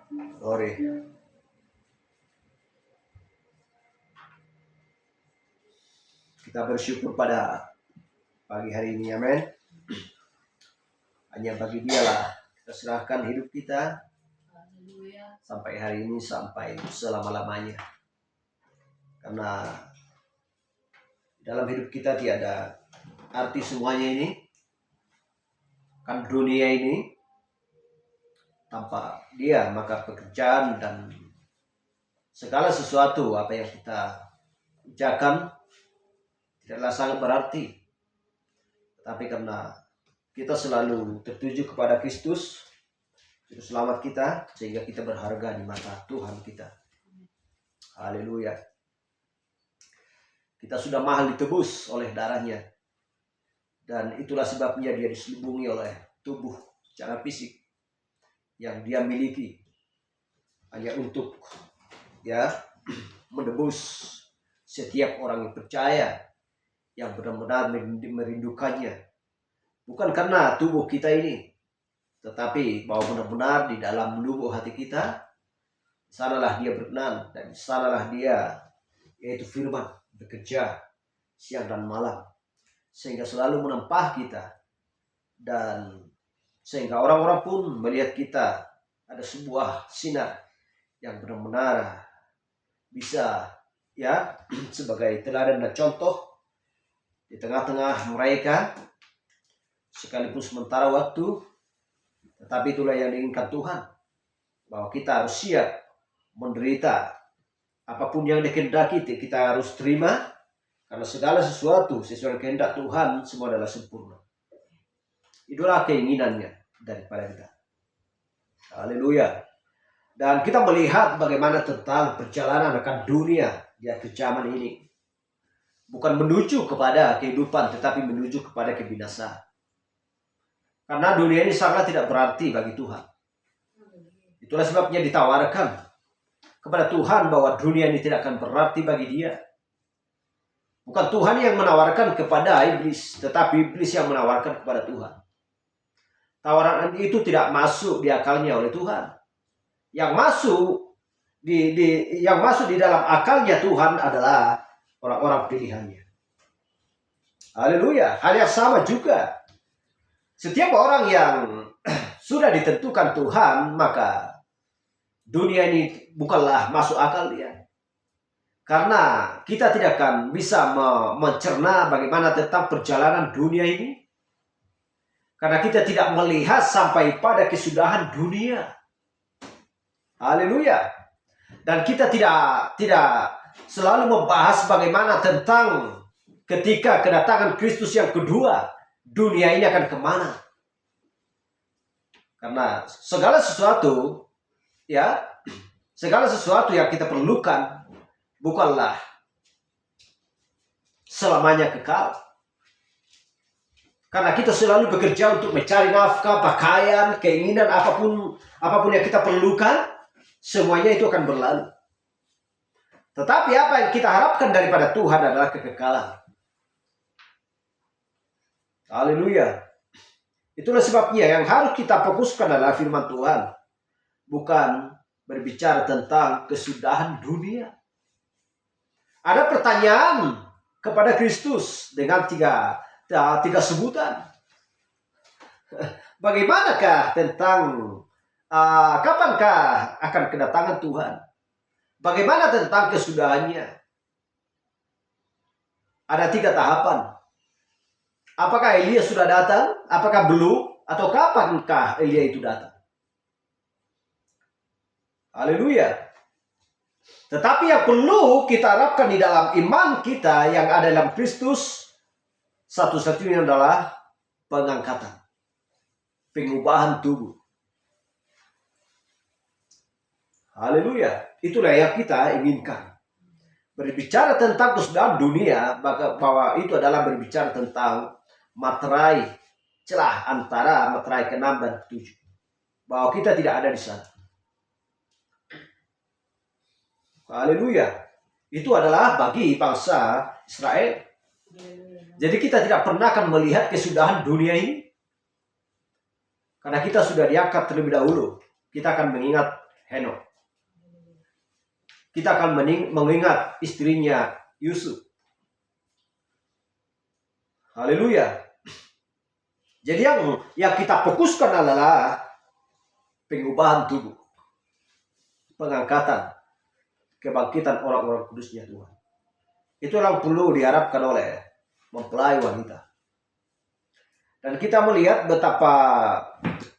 Glory. Kita bersyukur pada pagi hari ini, amin. Hanya bagi Dialah kita serahkan hidup kita sampai hari ini, sampai selama-lamanya. Karena dalam hidup kita tiada arti semuanya ini. Kan dunia ini tanpa Dia, maka pekerjaan dan segala sesuatu apa yang kita kerjakan tidaklah sangat berarti. Tapi karena kita selalu tertuju kepada Kristus, Juru Selamat kita, sehingga kita berharga di mata Tuhan kita. Haleluya. Kita sudah mahal ditebus oleh darahnya. Dan itulah sebabnya Dia diselubungi oleh tubuh secara fisik yang Dia miliki. Hanya untuk menebus setiap orang yang percaya, yang benar-benar merindukannya. Bukan karena tubuh kita ini, tetapi bahwa benar-benar di dalam lubuk hati kita, sanalah Dia berkenan, dan sanalah Dia, yaitu firman, bekerja siang dan malam, sehingga selalu menempah kita, dan sehingga orang-orang pun melihat kita ada sebuah sinar yang benar-benar bisa sebagai teladan dan contoh di tengah-tengah mereka, sekalipun sementara waktu. Tetapi itulah yang diinginkan Tuhan, bahwa kita harus siap menderita apapun yang dikehendaki, kita harus terima, karena segala sesuatu sesuai kehendak Tuhan semua adalah sempurna. Itulah keinginannya daripada kita. Haleluya. Dan kita melihat bagaimana tentang perjalanan akan dunia di akhir zaman ini. Bukan menuju kepada kehidupan, tetapi menuju kepada kebinasaan. Karena dunia ini sangat tidak berarti bagi Tuhan. Itulah sebabnya ditawarkan kepada Tuhan bahwa dunia ini tidak akan berarti bagi Dia. Bukan Tuhan yang menawarkan kepada iblis, tetapi iblis yang menawarkan kepada Tuhan. Tawaran itu tidak masuk di akalnya oleh Tuhan. Yang masuk di dalam akalnya Tuhan adalah orang-orang pilihannya. Haleluya. Hal yang sama juga. Setiap orang yang sudah ditentukan Tuhan, maka dunia ini bukanlah masuk akal dia. Karena kita tidak akan bisa mencerna bagaimana tentang perjalanan dunia ini. Karena kita tidak melihat sampai pada kesudahan dunia. Haleluya. Dan kita tidak selalu membahas bagaimana tentang ketika kedatangan Kristus yang kedua, dunia ini akan kemana. Karena segala sesuatu yang kita perlukan bukanlah selamanya kekal. Karena kita selalu bekerja untuk mencari nafkah, pakaian, keinginan, apapun yang kita perlukan, semuanya itu akan berlalu. Tetapi apa yang kita harapkan daripada Tuhan adalah kekekalan. Haleluya. Itulah sebabnya yang harus kita fokuskan adalah firman Tuhan. Bukan berbicara tentang kesudahan dunia. Ada pertanyaan kepada Kristus dengan tiga sebutan. Bagaimanakah tentang kapankah akan kedatangan Tuhan? Bagaimana tentang kesudahannya? Ada 3 tahapan. Apakah Elia sudah datang? Apakah belum? Atau kapankah Elia itu datang? Haleluya. Tetapi yang perlu kita harapkan di dalam iman kita yang ada dalam Kristus, satu-satunya adalah pengangkatan, pengubahan tubuh. Haleluya. Itulah yang kita inginkan. Berbicara tentang kesudahan dunia, bahwa itu adalah berbicara tentang materai, celah antara materai ke-6 dan ke-7. Bahwa kita tidak ada di sana. Haleluya. Itu adalah bagi bangsa Israel. Jadi kita tidak pernah akan melihat kesudahan dunia ini. Karena kita sudah diangkat terlebih dahulu. Kita akan mengingat Henokh. Kita akan mengingat istrinya Yusuf. Haleluya. Jadi yang kita fokuskan adalah pengubahan tubuh, pengangkatan, kebangkitan orang-orang kudusnya Tuhan. Itu yang perlu diharapkan oleh mempelai wanita. Dan kita melihat betapa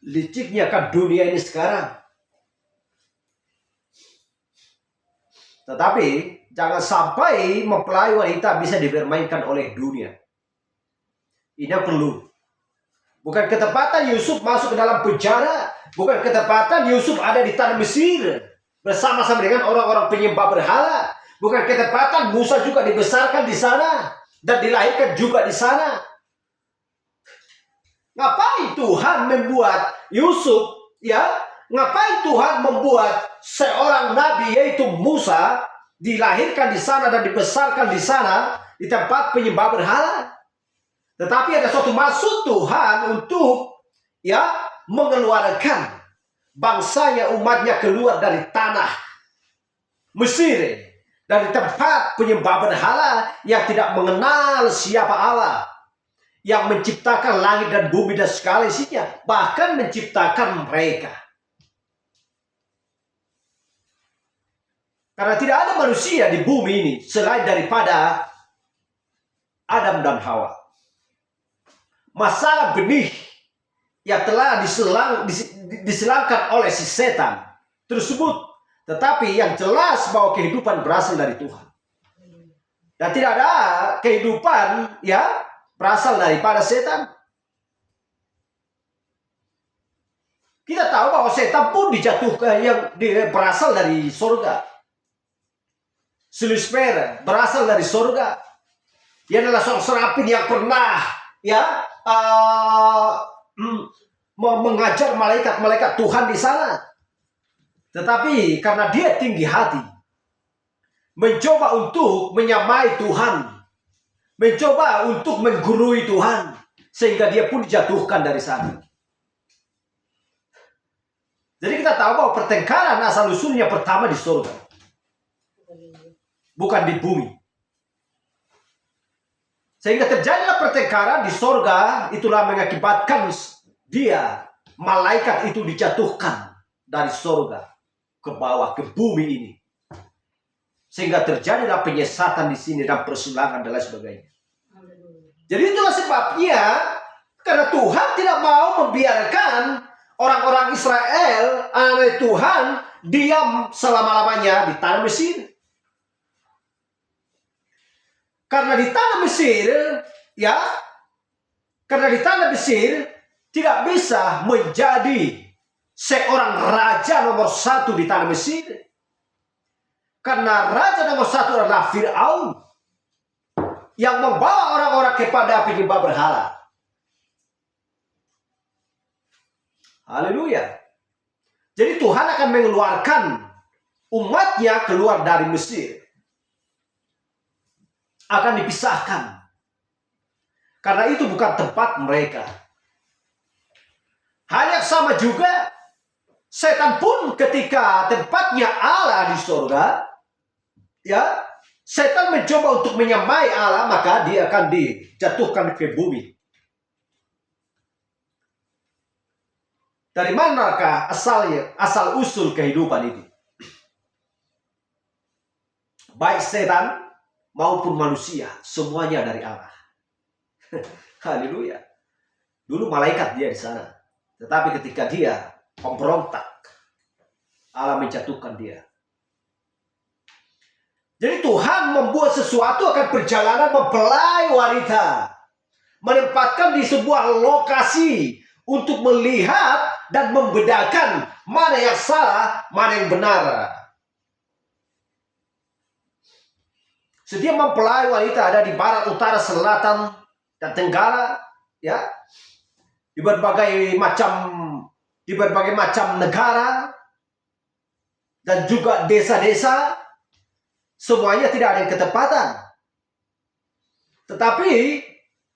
liciknya kan dunia ini sekarang. Tetapi jangan sampai mempelai wanita bisa dipermainkan oleh dunia. Ini yang perlu. Bukan ketepatan Yusuf masuk ke dalam penjara. Bukan ketepatan Yusuf ada di tanah Mesir bersama-sama dengan orang-orang penyembah berhala. Bukan ketepatan Musa juga dibesarkan di sana dan dilahirkan juga di sana. Ngapain Tuhan membuat Yusuf, ya? Ngapain Tuhan membuat seorang nabi yaitu Musa dilahirkan di sana dan dibesarkan di sana di tempat penyembah berhala? Tetapi ada suatu maksud Tuhan untuk mengeluarkan bangsanya, umatnya keluar dari tanah Mesir, dari tempat penyembah berhala yang tidak mengenal siapa Allah, yang menciptakan langit dan bumi dan segala isinya, bahkan menciptakan mereka. Karena tidak ada manusia di bumi ini selain daripada Adam dan Hawa. Masalah benih yang telah diselangkan oleh si setan tersebut, tetapi yang jelas bahwa kehidupan berasal dari Tuhan. Dan tidak ada kehidupan berasal daripada setan. Kita tahu bahwa setan pun dijatuhkan yang berasal dari surga. Lucifer berasal dari surga. Dia adalah seorang serafin yang pernah mengajar malaikat-malaikat Tuhan di sana. Tetapi karena dia tinggi hati, mencoba untuk menyamai Tuhan, mencoba untuk menggurui Tuhan, sehingga dia pun dijatuhkan dari sana. Jadi kita tahu bahwa pertengkaran asal usulnya pertama di surga, bukan di bumi. Sehingga terjadilah pertengkaran di surga, itulah mengakibatkan malaikat itu dijatuhkan dari surga ke bawah, ke bumi ini. Sehingga terjadilah penyesatan di sini dan persilangan dan lain sebagainya. Jadi itulah sebabnya, karena Tuhan tidak mau membiarkan orang-orang Israel, anak Tuhan, diam selama-lamanya di tanah Mesir. Karena di tanah Mesir, tidak bisa menjadi seorang raja nomor satu di tanah Mesir. Karena raja nomor satu adalah Fir'aun, yang membawa orang-orang kepada penyembah berhala. Haleluya. Jadi Tuhan akan mengeluarkan umatnya keluar dari Mesir. Akan dipisahkan. Karena itu bukan tempat mereka. Hal yang sama juga, setan pun ketika tempatnya Allah di surga, setan mencoba untuk menyamai Allah, maka dia akan dijatuhkan ke bumi. Dari manakah asal usul kehidupan itu? Baik setan maupun manusia, semuanya dari Allah. Haleluya. Dulu malaikat dia di sana, tetapi ketika dia memberontak, Allah menjatuhkan dia. Jadi Tuhan membuat sesuatu akan perjalanan mempelai wanita, menempatkan di sebuah lokasi untuk melihat dan membedakan mana yang salah, mana yang benar. Setiap mempelai wanita ada di barat, utara, selatan, dan tenggara, di berbagai macam negara dan juga desa-desa, semuanya tidak ada yang ketepatan. Tetapi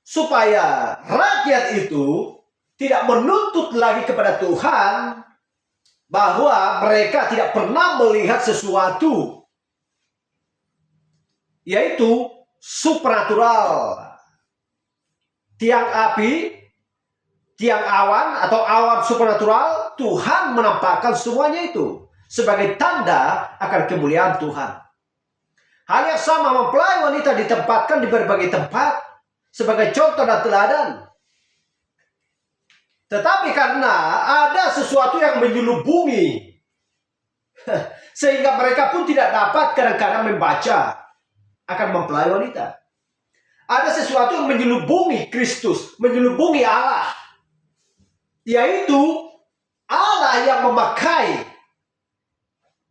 supaya rakyat itu tidak menuntut lagi kepada Tuhan, bahwa mereka tidak pernah melihat sesuatu yaitu supernatural. Tiang api, tiang awan atau awan supernatural, Tuhan menampakkan semuanya itu sebagai tanda akan kemuliaan Tuhan. Hal yang sama mempelai wanita ditempatkan di berbagai tempat sebagai contoh dan teladan. Tetapi karena ada sesuatu yang menyelubungi, sehingga mereka pun tidak dapat kadang-kadang membaca akan mempelai wanita. Ada sesuatu yang menyelubungi Kristus, menyelubungi Allah, yaitu Allah yang memakai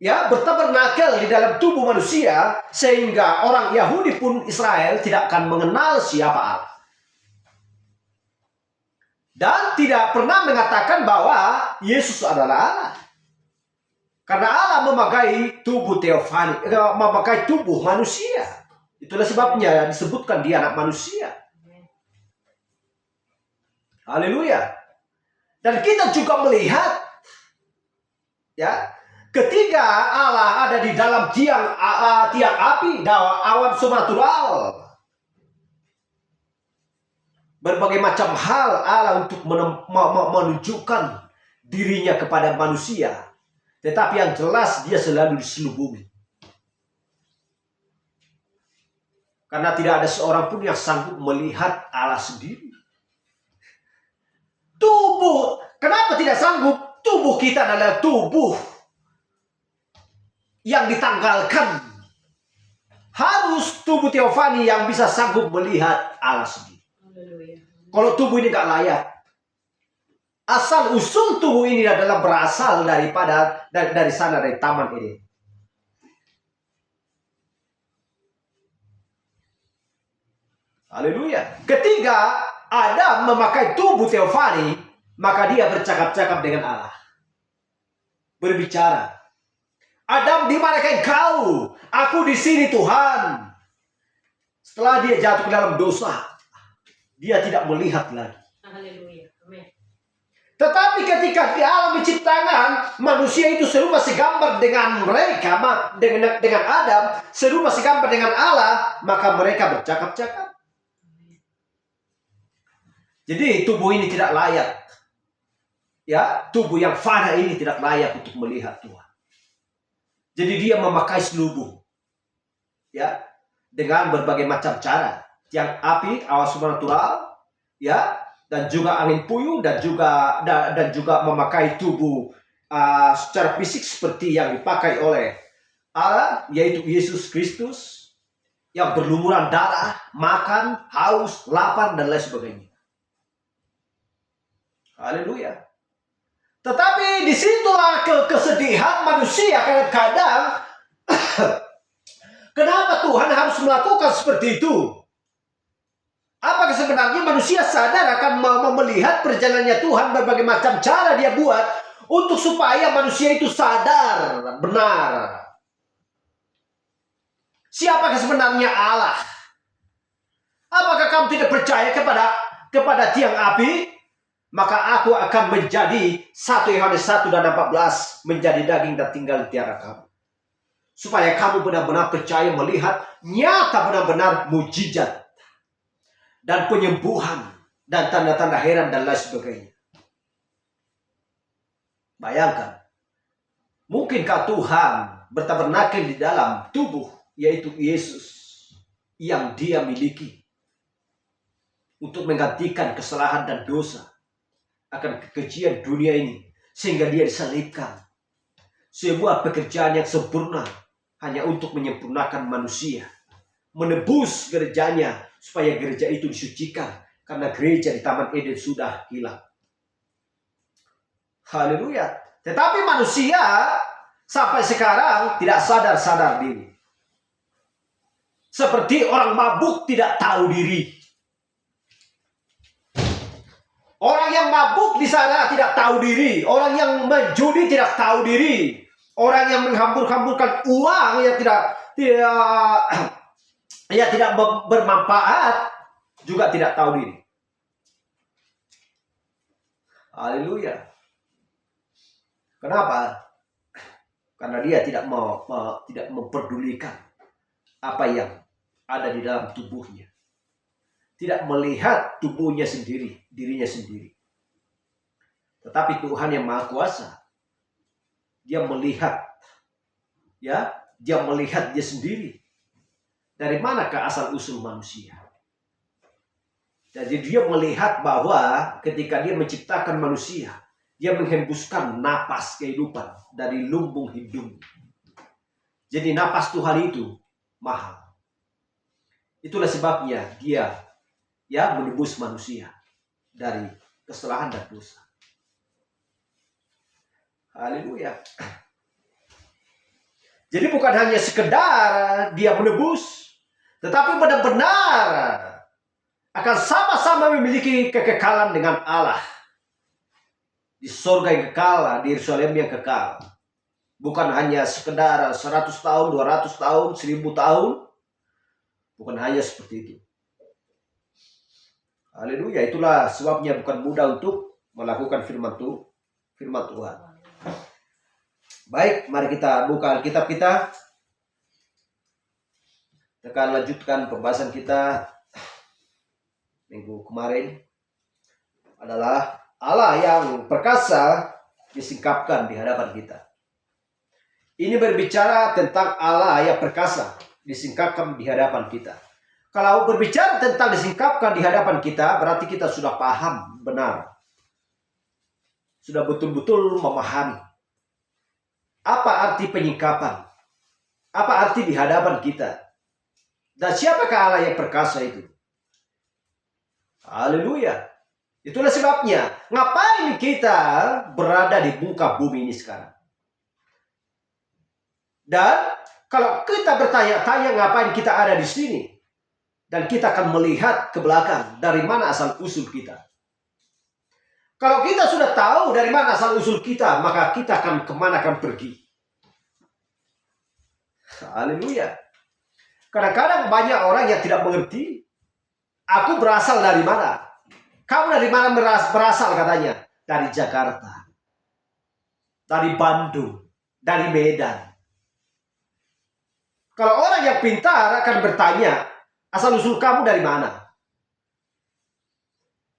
bertabernakel di dalam tubuh manusia, sehingga orang Yahudi pun Israel tidak akan mengenal siapa Allah. Dan tidak pernah mengatakan bahwa Yesus adalah Allah. Karena Allah memakai tubuh teofani, memakai tubuh manusia. Itulah sebabnya disebutkan dia anak manusia. Haleluya. Dan kita juga melihat ketika Allah ada di dalam tiang api, awan supernatural, berbagai macam hal Allah untuk menunjukkan dirinya kepada manusia. Tetapi yang jelas dia selalu diselubungi. Karena tidak ada seorang pun yang sanggup melihat Allah sendiri. Tubuh, kenapa tidak sanggup? Tubuh kita adalah tubuh yang ditanggalkan. Harus tubuh teofani yang bisa sanggup melihat Allah sendiri. Kalau tubuh ini gak layak, asal usul tubuh ini adalah berasal dari sana, dari Taman Eden. Haleluya. Ketika Adam memakai tubuh teofani, maka dia bercakap-cakap dengan Allah, berbicara. Adam, di manakah engkau? Aku di sini, Tuhan. Setelah dia jatuh ke dalam dosa, dia tidak melihat lagi. Haleluya. Amin. Tetapi ketika di alam menciptakan manusia itu serupa segambar dengan mereka, dengan Adam, serupa segambar dengan Allah, maka mereka bercakap-cakap. Jadi tubuh ini tidak layak. Tubuh yang fana ini tidak layak untuk melihat Tuhan. Jadi dia memakai selubung. Dengan berbagai macam cara. Tiang api, awan supernatural, dan juga angin puyuh, dan juga memakai tubuh secara fisik seperti yang dipakai oleh Allah, yaitu Yesus Kristus, yang berlumuran darah, makan, haus, lapar, dan lain sebagainya. Haleluya. Tetapi disitulah kesedihan manusia kadang-kadang. Kenapa Tuhan harus melakukan seperti itu? Apakah sebenarnya manusia sadar akan melihat perjalanannya Tuhan, berbagai macam cara dia buat untuk supaya manusia itu sadar benar siapakah sebenarnya Allah? Apakah kamu tidak percaya kepada tiang api? Maka aku akan menjadi 1 Yohanes 1 dan 14 menjadi daging dan tinggal di tiara kamu. Supaya kamu benar-benar percaya melihat nyata benar-benar mujizat dan penyembuhan dan tanda-tanda heran dan lain sebagainya. Bayangkan, mungkinkah Tuhan bertabernakel di dalam tubuh, yaitu Yesus, yang dia miliki untuk menggantikan kesalahan dan dosa akan kekejian dunia ini, sehingga dia disalibkan. Sebuah pekerjaan yang sempurna hanya untuk menyempurnakan manusia, menebus gerejanya supaya gereja itu disucikan, karena gereja di Taman Eden sudah hilang. Haleluya. Tetapi manusia sampai sekarang tidak sadar diri. Seperti orang mabuk tidak tahu diri. Orang yang mabuk di sana tidak tahu diri. Orang yang menjudi tidak tahu diri. Orang yang menghambur-hamburkan uang yang tidak bermanfaat juga tidak tahu diri. Haleluya. Kenapa? Karena dia tidak tidak memperdulikan apa yang ada di dalam tubuhnya. Tidak melihat tubuhnya sendiri, dirinya sendiri. Tetapi Tuhan yang Maha Kuasa, dia melihat, ya, dia melihat dia sendiri. Dari manakah asal usul manusia? Jadi dia melihat bahwa ketika dia menciptakan manusia, dia menghembuskan napas kehidupan dari lumbung hidung. Jadi napas Tuhan itu mahal. Itulah sebabnya dia menebus manusia dari kesalahan dan dosa. Haleluya. Jadi bukan hanya sekedar dia menebus, tetapi benar-benar akan sama-sama memiliki kekekalan dengan Allah. Di surga yang kekal, di Yerusalem yang kekal. Bukan hanya sekedar 100 tahun, 200 tahun, 1000 tahun. Bukan hanya seperti itu. Haleluya, itulah sebabnya bukan mudah untuk melakukan firman Tuhan. Baik, mari kita buka Alkitab kita. Kita akan lanjutkan pembahasan kita minggu kemarin. Adalah Allah yang perkasa disingkapkan di hadapan kita. Ini berbicara tentang Allah yang perkasa disingkapkan di hadapan kita. Kalau berbicara tentang disingkapkan di hadapan kita, berarti kita sudah paham benar. Sudah betul-betul memahami apa arti penyingkapan? Apa arti di hadapan kita? Dan siapakah Allah yang perkasa itu? Haleluya. Itulah sebabnya, ngapain kita berada di muka bumi ini sekarang? Dan kalau kita bertanya-tanya ngapain kita ada di sini, dan kita akan melihat ke belakang dari mana asal usul kita. Kalau kita sudah tahu dari mana asal usul kita, maka kita akan kemana akan pergi. Haleluya. Kadang-kadang banyak orang yang tidak mengerti. Aku berasal dari mana? Kamu dari mana berasal katanya? Dari Jakarta. Dari Bandung. Dari Medan. Kalau orang yang pintar akan bertanya, asal usul kamu dari mana?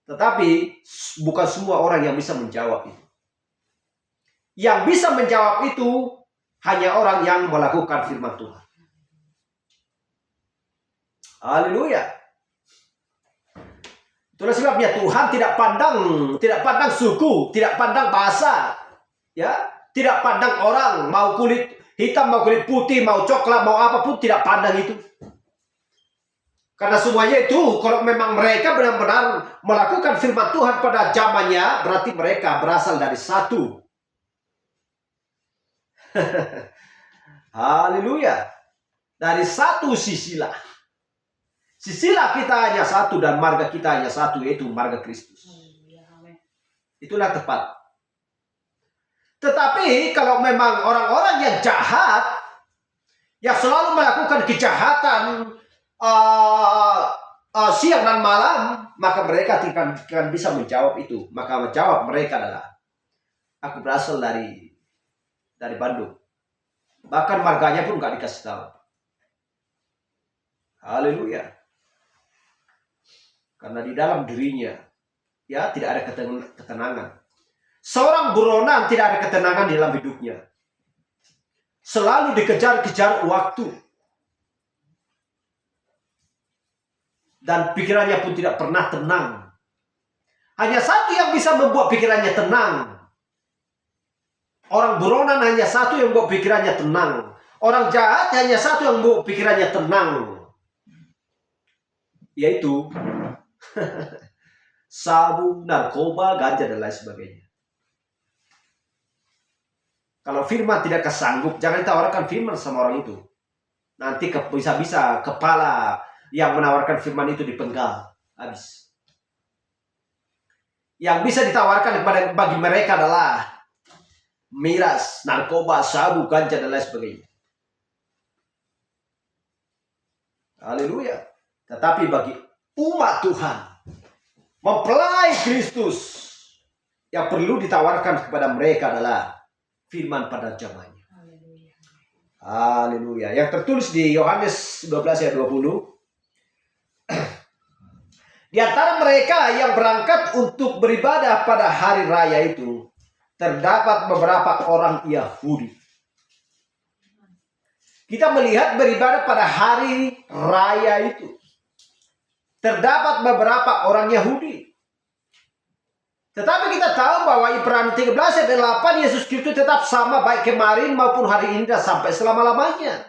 Tetapi bukan semua orang yang bisa menjawab itu. Yang bisa menjawab itu hanya orang yang melakukan firman Tuhan. Haleluya. Itulah sebabnya Tuhan tidak pandang suku, tidak pandang bahasa, ya, tidak pandang orang, mau kulit hitam, mau kulit putih, mau coklat, mau apapun, tidak pandang itu. Karena semuanya itu, kalau memang mereka benar-benar melakukan firman Tuhan pada zamannya, berarti mereka berasal dari satu. Haleluya. Dari satu sisilah. Sisilah kita hanya satu dan marga kita hanya satu, yaitu marga Kristus. Itulah tepat. Tetapi kalau memang orang-orang yang jahat, yang selalu melakukan kejahatan, siang dan malam, maka mereka tidak akan bisa menjawab itu. Maka menjawab mereka adalah, aku berasal dari Bandung. Bahkan marganya pun gak dikasih tahu. Haleluya. Karena di dalam dirinya, ya, tidak ada ketenangan. Seorang buronan tidak ada ketenangan di dalam hidupnya. Selalu dikejar-kejar waktu. Dan pikirannya pun tidak pernah tenang. Hanya satu yang bisa membuat pikirannya tenang. Orang buronan hanya satu yang membuat pikirannya tenang. Orang jahat hanya satu yang membuat pikirannya tenang. Yaitu sabu, narkoba, ganja, dan lain sebagainya. Kalau firman tidak kesanggup, jangan ditawarkan firman sama orang itu. Nanti bisa-bisa kepala yang menawarkan firman itu dipenggal. Habis. Yang bisa ditawarkan bagi mereka adalah miras, narkoba, sabu, ganja, dan lain sebagainya. Haleluya. Tetapi bagi umat Tuhan, mempelai Kristus, yang perlu ditawarkan kepada mereka adalah firman pada zamannya. Haleluya. Yang tertulis di Yohanes 12 ayat 20. Di antara mereka yang berangkat untuk beribadah pada hari raya itu, terdapat beberapa orang Yahudi. Kita melihat beribadah pada hari raya itu, terdapat beberapa orang Yahudi. Tetapi kita tahu bahwa Ibrani 13 ayat 8, Yesus Kristus tetap sama baik kemarin maupun hari ini dan sampai selama-lamanya.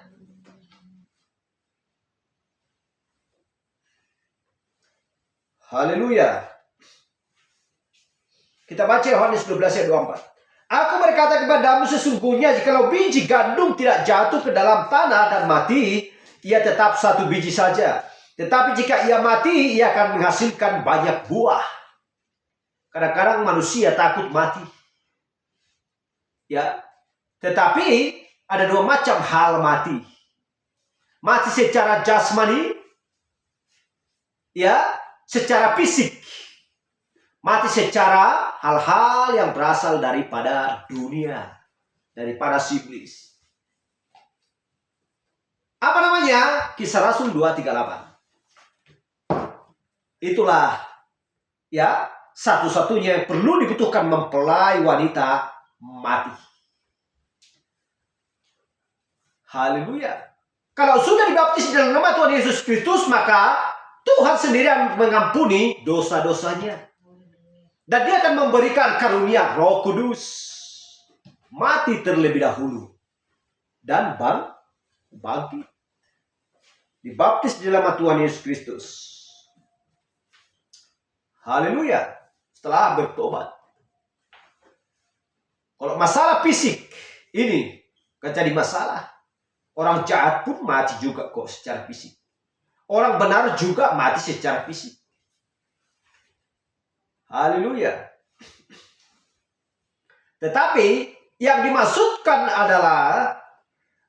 Haleluya. Kita baca Yohanes 12 ayat 24. Aku berkata kepadamu, sesungguhnya jikalau biji gandum tidak jatuh ke dalam tanah dan mati, ia tetap satu biji saja. Tetapi jika ia mati, ia akan menghasilkan banyak buah. Kadang-kadang manusia takut mati. Ya. Tetapi ada dua macam hal mati. Mati secara jasmani, ya, secara fisik. Mati secara hal-hal yang berasal daripada dunia, daripada iblis. Apa namanya? Kisah Rasul 2:38. Itulah, ya, satu-satunya yang perlu dibutuhkan mempelai wanita mati. Haleluya. Kalau sudah dibaptis dalam nama Tuhan Yesus Kristus, maka Tuhan sendiri yang mengampuni dosa-dosanya. Dan dia akan memberikan karunia Roh Kudus. Mati terlebih dahulu. Dan bangkit. Dibaptis di dalam Tuhan Yesus Kristus. Haleluya. Setelah bertobat. Kalau masalah fisik ini kan jadi masalah. Orang jahat pun mati juga kok secara fisik. Orang benar juga mati secara fisik. Haleluya. Tetapi yang dimaksudkan adalah,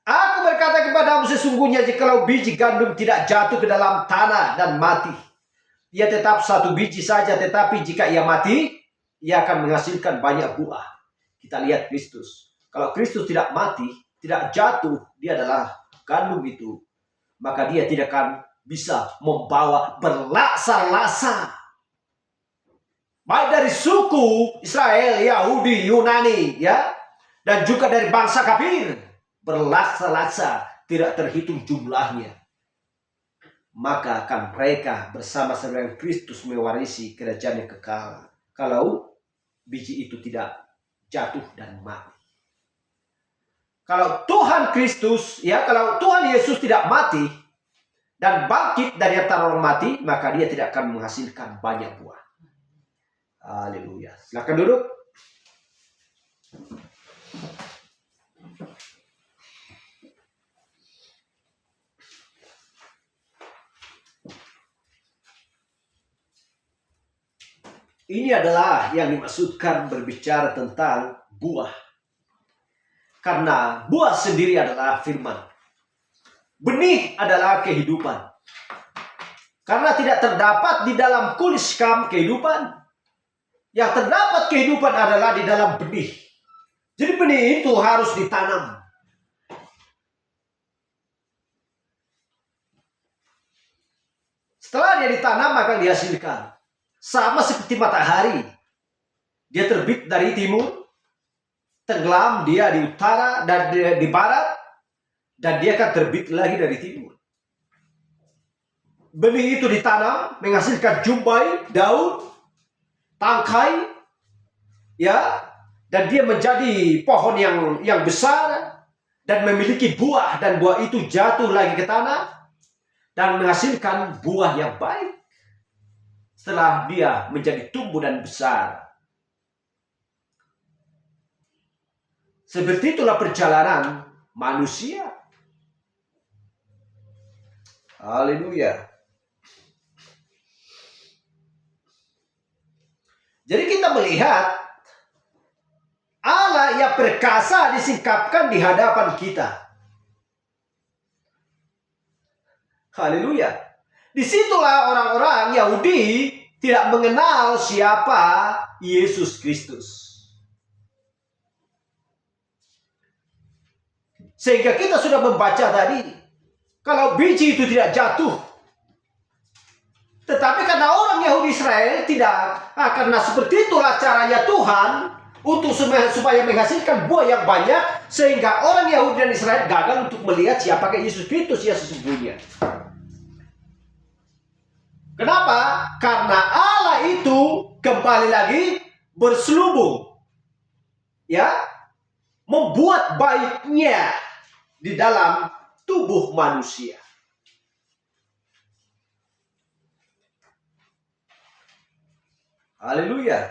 aku berkata kepadamu, sesungguhnya jikalau biji gandum tidak jatuh ke dalam tanah dan mati, ia tetap satu biji saja. Tetapi jika ia mati, ia akan menghasilkan banyak buah. Kita lihat Kristus. Kalau Kristus tidak mati, tidak jatuh, dia adalah gandum itu, maka dia tidak akan bisa membawa berlaksa-laksa. Baik dari suku Israel, Yahudi, Yunani, ya, dan juga dari bangsa kafir, berlaksa-laksa, tidak terhitung jumlahnya. Maka akan mereka bersama-sama dengan Kristus mewarisi kerajaan yang kekal. Kalau biji itu tidak jatuh dan mati. Kalau Tuhan Kristus, ya, kalau Tuhan Yesus tidak mati dan bangkit dari antara orang mati, maka dia tidak akan menghasilkan banyak buah. Haleluya. Silakan duduk. Ini adalah yang dimaksudkan berbicara tentang buah. Karena buah sendiri adalah firman. Benih adalah kehidupan. Karena tidak terdapat di dalam kulit skam kehidupan. Yang terdapat kehidupan adalah di dalam benih. Jadi benih itu harus ditanam. Setelah dia ditanam, maka dihasilkan. Sama seperti matahari. Dia terbit dari timur, tenggelam dia di utara dan di barat, dan dia akan terbit lagi dari timur. Benih itu ditanam, menghasilkan jumbai, daun, tangkai, ya, dan dia menjadi pohon yang besar dan memiliki buah, dan buah itu jatuh lagi ke tanah dan menghasilkan buah yang baik setelah dia menjadi tumbuh dan besar. Seperti itulah perjalanan manusia. Haleluya. Jadi kita melihat Allah yang perkasa disingkapkan di hadapan kita. Haleluya. Disitulah orang-orang Yahudi tidak mengenal siapa Yesus Kristus. Sehingga kita sudah membaca tadi, kalau biji itu tidak jatuh, tetapi karena orang Yahudi Israel tidak, karena seperti itulah caranya Tuhan untuk supaya menghasilkan buah yang banyak, sehingga orang Yahudi dan Israel gagal untuk melihat siapakah Yesus Kristus yang sesungguhnya. Kenapa? Karena Allah itu kembali lagi berselubung, ya, membuat baiknya di dalam tubuh manusia. Haleluya.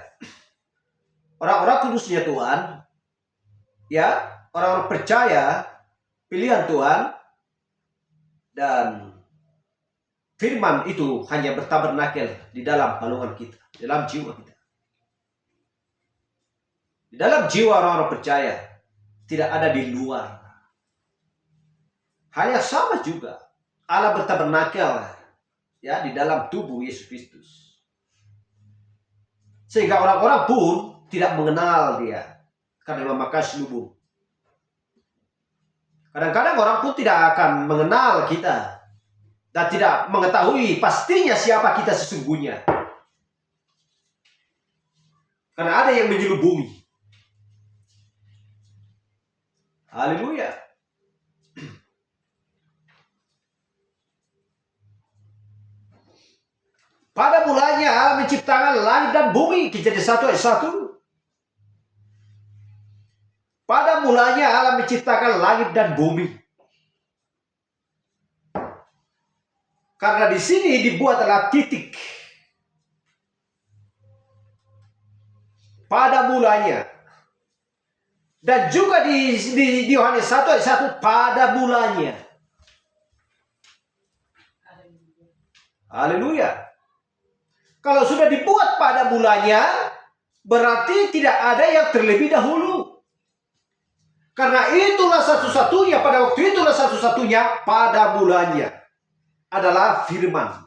Orang-orang kudusnya Tuhan, ya, orang-orang percaya pilihan Tuhan, dan firman itu hanya bertabernakel di dalam balungan kita, di dalam jiwa kita. Di dalam jiwa orang-orang percaya, tidak ada di luar. Hal yang sama juga, Allah bertabernakel, ya, di dalam tubuh Yesus Kristus. Sehingga orang-orang pun tidak mengenal dia karena memakai selubung. Kadang-kadang orang pun tidak akan mengenal kita dan tidak mengetahui pastinya siapa kita sesungguhnya. Karena ada yang menyelubungi. Haleluya. Pada mulanya Allah menciptakan langit dan bumi. Kejadian 1 ayat 1. Pada mulanya Allah menciptakan langit dan bumi. Karena di sini dibuat adalah titik. Pada mulanya. Dan juga di Yohanes 1 ayat 1, pada mulanya. Haleluya. Kalau sudah dibuat pada mulanya, berarti tidak ada yang terlebih dahulu. Karena itulah satu-satunya, pada waktu itulah satu-satunya pada mulanya adalah firman.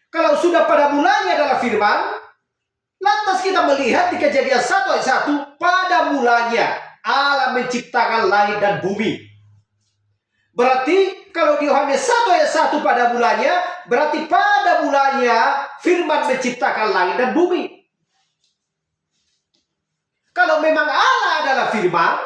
Kalau sudah pada mulanya adalah firman, lantas kita melihat di Kejadian 1 ayat 1, pada mulanya Allah menciptakan langit dan bumi. Berarti kalau di Yohanes 1 ayat 1 pada mulanya, berarti pada mulanya firman menciptakan langit dan bumi. Kalau memang Allah adalah firman,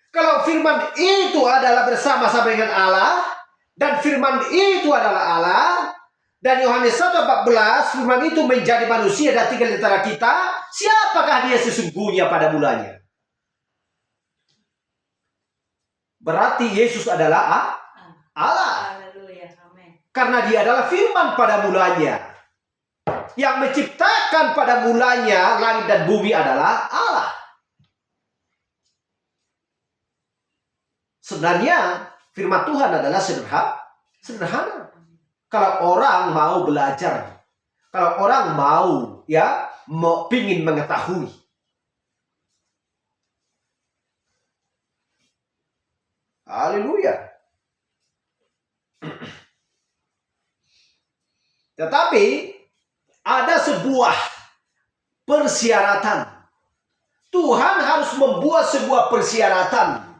kalau firman itu adalah bersama-sama dengan Allah, dan firman itu adalah Allah, dan Yohanes 1:14, firman itu menjadi manusia dan tinggal di antara kita, siapakah dia sesungguhnya pada mulanya? Berarti Yesus adalah Allah. Karena dia adalah firman pada mulanya. Yang menciptakan pada mulanya langit dan bumi adalah Allah. Sebenarnya firman Tuhan adalah sederhana. Kalau orang mau belajar, kalau orang mau pingin mengetahui. Haleluya. Tetapi ada sebuah persyaratan. Tuhan harus membuat sebuah persyaratan.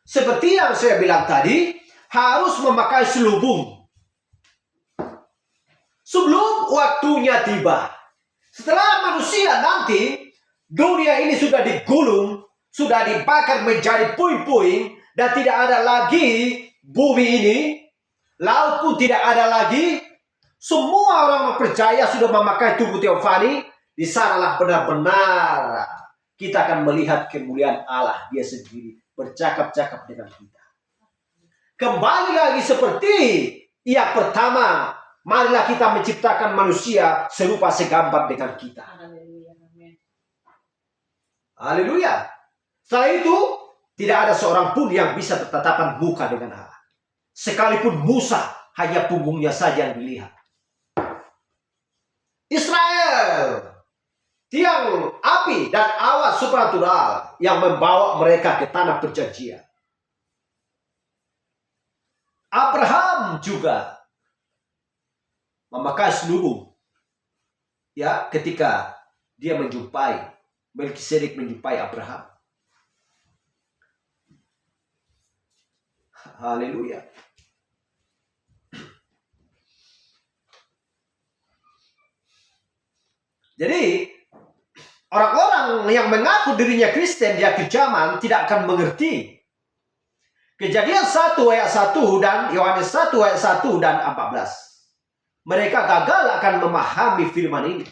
Seperti yang saya bilang tadi, harus memakai selubung. Sebelum waktunya tiba. Setelah manusia nanti, dunia ini sudah digulung, sudah dibakar menjadi puing-puing, dan tidak ada lagi bumi ini, laut pun tidak ada lagi. Semua orang percaya sudah memakai tubuh teofani. Di sanalah benar-benar kita akan melihat kemuliaan Allah dia sendiri bercakap-cakap dengan kita. Kembali lagi seperti yang pertama, marilah kita menciptakan manusia serupa segambar dengan kita. Haleluya. Setelah itu tidak ada seorang pun yang bisa bertatapan muka dengan Allah. Sekalipun Musa, hanya punggungnya saja yang dilihat. Israel, tiang api dan awan supranatural yang membawa mereka ke tanah perjanjian. Abraham juga memakai selubung. Ya, ketika dia Melkisedek menjumpai Abraham. Haleluya. Jadi orang-orang yang mengaku dirinya Kristen di akhir zaman tidak akan mengerti Kejadian 1 ayat 1 dan Yohanes 1 ayat 1 dan 14. Mereka gagal akan memahami firman ini.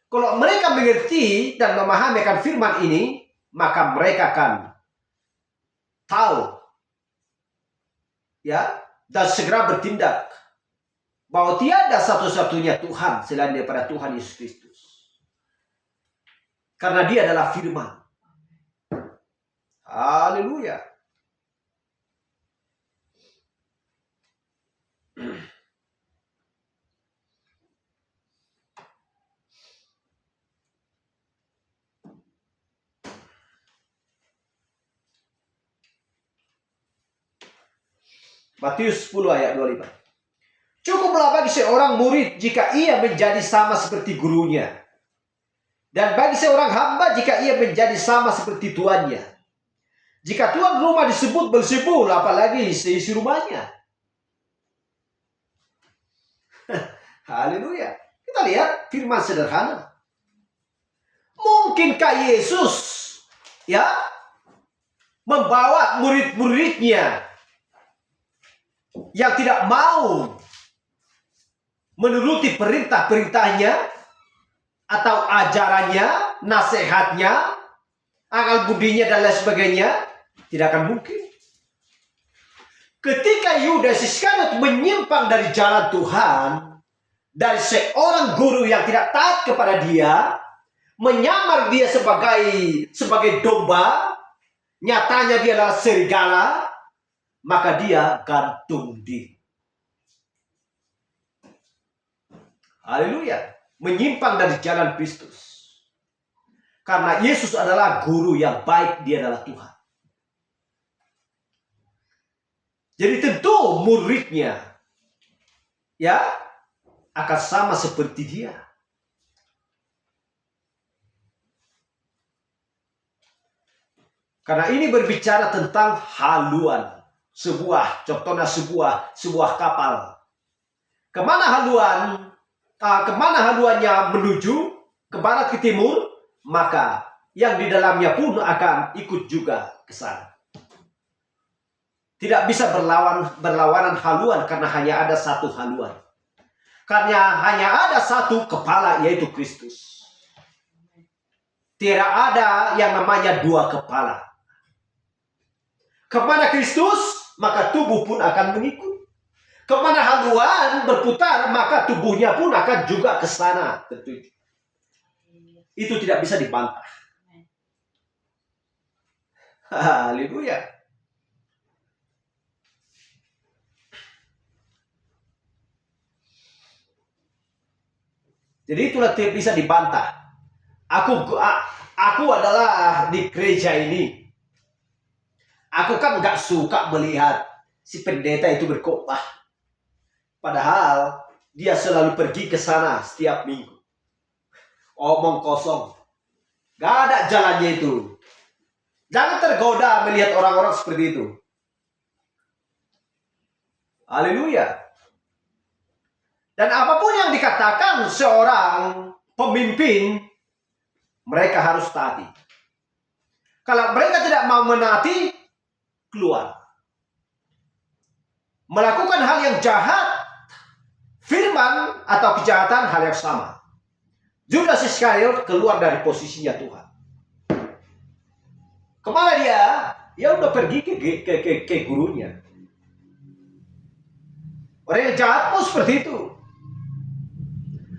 Kalau mereka mengerti dan memahami akan firman ini, maka mereka akan tahu ya dan segera bertindak bahwa tiada satu-satunya Tuhan selain daripada Tuhan Yesus Kristus. Karena Dia adalah firman. Haleluya. Matius 10 ayat 25. Cukuplah bagi seorang murid jika ia menjadi sama seperti gurunya. Dan bagi seorang hamba jika ia menjadi sama seperti tuannya. Jika tuan rumah disebut Beelzebul, apalagi seisi rumahnya. Haleluya. Kita lihat firman sederhana. Mungkinkah Yesus ya membawa murid-muridnya yang tidak mau menuruti perintah-perintahnya atau ajarannya, nasihatnya, akal budinya dan lain sebagainya? Tidak akan mungkin. Ketika Yudas Iskariot menyimpang dari jalan Tuhan, dari seorang guru yang tidak taat kepada Dia, menyamar dia sebagai domba, nyatanya dia adalah serigala, maka dia gantung diri. Haleluya. Menyimpang dari jalan Kristus. Karena Yesus adalah guru yang baik, Dia adalah Tuhan. Jadi tentu muridnya ya akan sama seperti Dia. Karena ini berbicara tentang haluan. Contohnya sebuah kapal. Kemana haluannya menuju? Ke barat, ke timur, maka yang di dalamnya pun akan ikut juga ke sana. Tidak bisa berlawanan haluan karena hanya ada satu haluan. Karena hanya ada satu kepala, yaitu Kristus. Tidak ada yang namanya dua kepala. Kemana Kristus, maka tubuh pun akan mengikut. Kemana haluan berputar, maka tubuhnya pun akan juga ke sana. Tentu itu tidak bisa dibantah. Haleluya. Jadi itulah tidak bisa dibantah. Aku adalah di gereja ini. Aku kan nggak suka melihat si pendeta itu berkhotbah. Padahal dia selalu pergi ke sana setiap minggu. Omong kosong. Gak ada jalannya itu. Jangan tergoda melihat orang-orang seperti itu. Haleluya. Dan apapun yang dikatakan seorang pemimpin, mereka harus taati. Kalau mereka tidak mau menaati, keluar. Melakukan hal yang jahat, firman atau kejahatan hal yang sama. Judas Iskariot keluar dari posisinya Tuhan. Kemana dia? Dia udah pergi ke gurunya. Orang yang jahat pun seperti itu.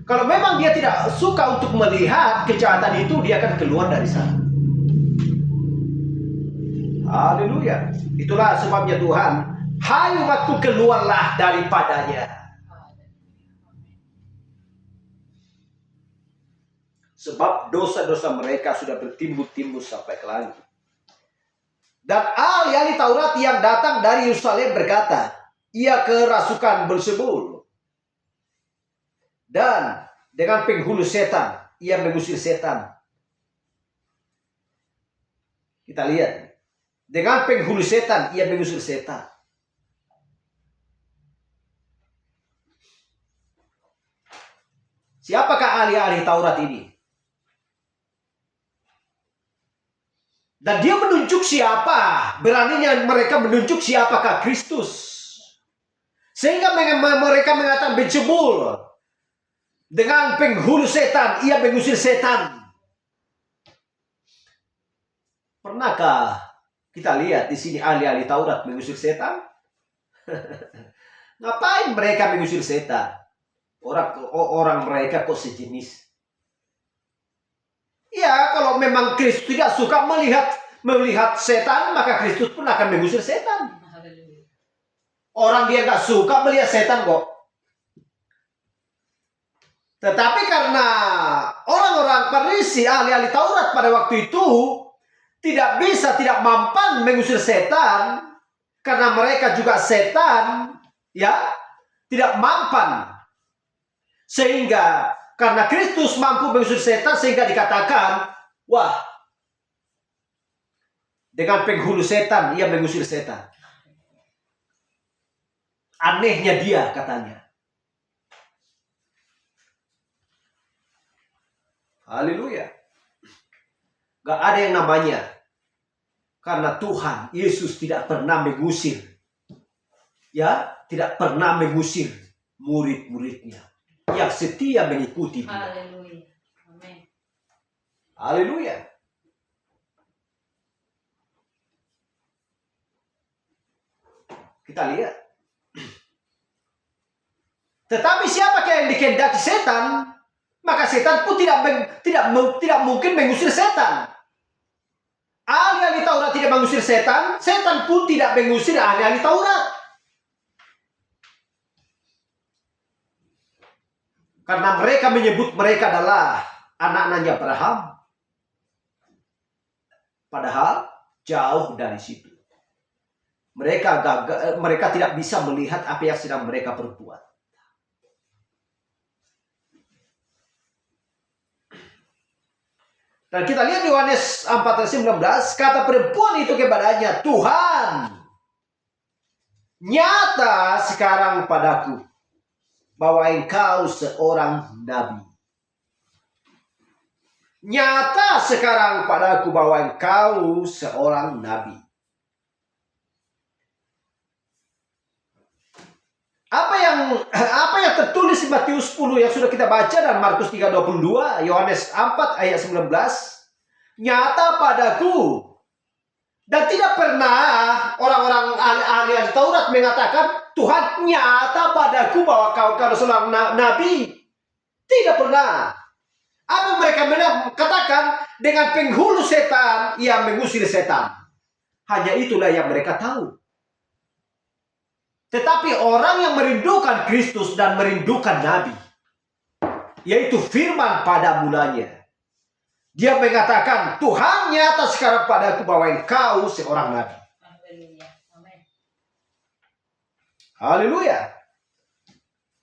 Kalau memang dia tidak suka untuk melihat kejahatan itu, dia akan keluar dari sana. Haleluya. Itulah sebabnya Tuhan, hai umatku, keluarlah daripadanya. Sebab dosa-dosa mereka sudah bertimbul-timbul sampai ke langit. Dan ahli-ahli Taurat yang datang dari Yerusalem berkata, ia kerasukan Beelzebul. Dan dengan penghulu setan, ia mengusir setan. Kita lihat. Dengan penghulu setan, ia mengusir setan. Siapakah ahli-ahli Taurat ini? Dan dia menunjuk siapa? Beraninya mereka menunjuk siapakah Kristus. Sehingga mereka mengatakan Beelzebul. Dengan penghulu setan, ia mengusir setan. Pernahkah kita lihat di sini ahli-ahli Taurat mengusir setan? Ngapain mereka mengusir setan? Orang mereka kok sejenis. Ya, kalau memang Kristus tidak suka melihat setan, maka Kristus pun akan mengusir setan. Orang dia nggak suka melihat setan kok. Tetapi karena orang-orang Farisi, ahli-ahli Taurat pada waktu itu tidak mampan mengusir setan, karena mereka juga setan, ya, tidak mampan. Sehingga karena Kristus mampu mengusir setan, sehingga dikatakan, wah, dengan penghulu setan ia mengusir setan. Anehnya dia, katanya. Haleluya. Gak ada yang namanya. Karena Tuhan Yesus tidak pernah mengusir. Ya, tidak pernah mengusir murid-muridnya yang setia mengikuti dia. Haleluya. Amin. Haleluya. Kita lihat. Tetapi siapakah yang dikehendaki setan, maka setan pun tidak mungkin mengusir setan. Ahli-ahli Taurat tidak mengusir setan, setan pun tidak mengusir ahli-ahli Taurat. Karena mereka menyebut mereka adalah anak-anaknya Abraham. Padahal jauh dari situ. Mereka tidak bisa melihat apa yang sedang mereka perbuat. Dan kita lihat di Yohanes 4:19, kata perempuan itu kepadanya, Tuhan, nyata sekarang padaku bahwa engkau seorang nabi. Nyata sekarang padaku bahwa engkau seorang nabi. Apa yang tertulis di Matius 10 yang sudah kita baca dan Markus 3:22, Yohanes 4 ayat 19, nyata padaku. Dan tidak pernah orang-orang ahli Taurat mengatakan, Tuhan nyata padaku bahwa kau seorang nabi. Tidak pernah. Apa mereka katakan? Dengan penghulu setan, ia mengusir setan. Hanya itulah yang mereka tahu. Tetapi orang yang merindukan Kristus dan merindukan Nabi, yaitu firman pada mulanya, dia mengatakan, Tuhan nyata sekarang padaku bahwa engkau seorang Nabi. Haleluya. Amin. Haleluya.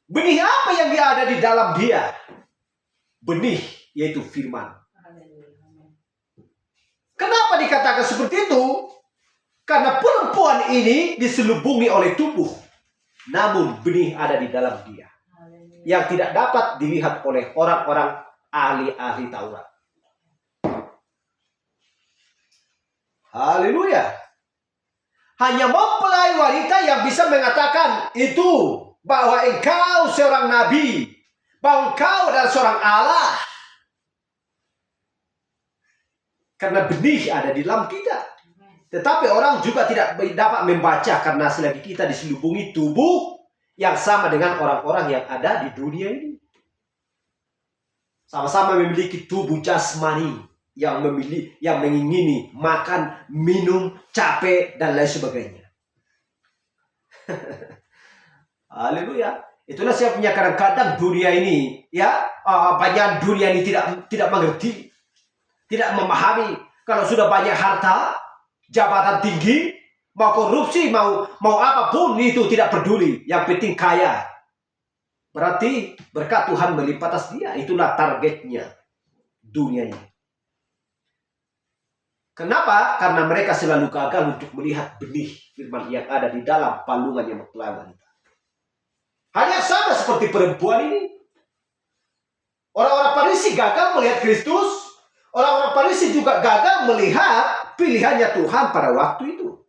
Benih apa yang ada di dalam dia? Benih, yaitu firman. Haleluya. Amin. Kenapa dikatakan seperti itu? Karena perempuan ini diselubungi oleh tubuh. Namun benih ada di dalam dia. Haleluya. Yang tidak dapat dilihat oleh orang-orang ahli-ahli Taurat. Haleluya. Hanya mempelai wanita yang bisa mengatakan itu, bahwa engkau seorang nabi, bahwa engkau adalah seorang Allah. Karena benih ada di dalam kita. Tetapi orang juga tidak dapat membaca karena selagi kita diselubungi tubuh yang sama dengan orang-orang yang ada di dunia ini. Sama-sama memiliki tubuh jasmani yang mengingini makan, minum, capek dan lain sebagainya. Haleluya. Itulah sebabnya kadang-kadang dunia ini, ya, banyak dunia ini tidak mengerti, tidak memahami. Kalau sudah banyak harta, jabatan tinggi, mau korupsi, mau apapun itu tidak peduli. Yang penting kaya. Berarti berkat Tuhan melipat atas dia. Itulah targetnya dunia ini. Kenapa? Karena mereka selalu gagal untuk melihat benih firman yang ada di dalam palungan yang mempelai wanita. Hal yang sama seperti perempuan ini. Orang-orang Farisi gagal melihat Kristus. Orang-orang Farisi juga gagal melihat pilihannya Tuhan pada waktu itu.